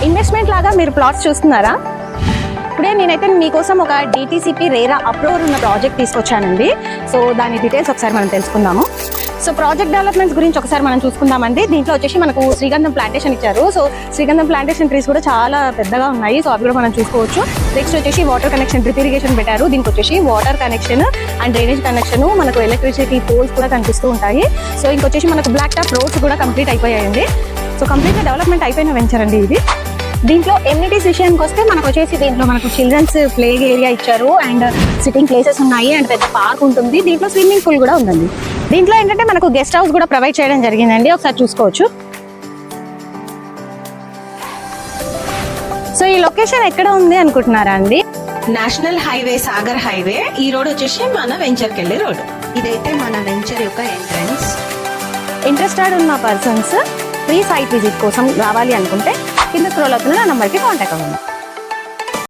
Investment లాగా మీరు plots చూస్తున్నారా? ఇప్పుడే నేనైతే మీకోసం ఒక డిటిసిపి రేరా అప్రూవర్ ఉన్న ప్రాజెక్ట్ తీసుకొచ్చానండి. సో దాని డీటెయిల్స్ ఒకసారి మనం తెలుసుకుందాము. సో ప్రాజెక్ట్ డెవలప్మెంట్స్ గురించి ఒకసారి మనం చూసుకుందామండి. దీంట్లో వచ్చేసి మనకు శ్రీగంధం ప్లాంటేషన్ ఇచ్చారు. సో శ్రీగంధం ప్లాంటేషన్ ట్రీస్ కూడా చాలా పెద్దగా ఉన్నాయి. సో అవి కూడా మనం చూసుకోవచ్చు. నెక్స్ట్ వచ్చేసి వాటర్ కనెక్షన్, డ్రిప్ ఇరిగేషన్ పెట్టారు. దీనికి వచ్చేసి water connection and drainage connection, మనకు ఎలక్ట్రిసిటీ పోల్స్ కూడా కనిపిస్తూ ఉంటాయి. సో ఇంకొచ్చేసి మనకు బ్లాక్ టాప్ రోడ్స్ కూడా కంప్లీట్ అయిపోయాయండి. సో కంప్లీట్గా డెవలప్మెంట్ అయిపోయిన వెంచర్ అండి ఇది. దీంట్లో ఎమ్యూనిటీస్ విషయానికి వస్తే మనకు వచ్చేసి దీంట్లో మనకు చిల్డ్రన్స్ ప్లే ఏరియా ఇచ్చారు అండ్ సిట్టింగ్ ప్లేసెస్ ఉన్నాయి అండ్ పెద్ద పార్క్ ఉంటుంది. దీంట్లో స్విమ్మింగ్ పూల్ కూడా ఉందండి. దీంట్లో ఏంటంటే మనకు గెస్ట్ హౌస్ కూడా ప్రొవైడ్ చేయడం జరిగిందండి. ఒకసారి చూసుకోవచ్చు. సో ఈ లొకేషన్ ఎక్కడ ఉంది అనుకుంటున్నారా అండి? National highway, Sagar highway. ఈ రోడ్ వచ్చేసి మన వెంచర్కి వెళ్ళే రోడ్. ఇదైతే మన వెంచర్ యొక్క ఎంట్రన్స్. ఇంట్రెస్టెడ్ ఉన్న పర్సన్స్ ఫ్రీ సైట్ విజిట్ కోసం రావాలి అనుకుంటే కింద స్క్రోల్ అవుతున్న నంబర్కి కాంటాక్ట్ అవ్వండి.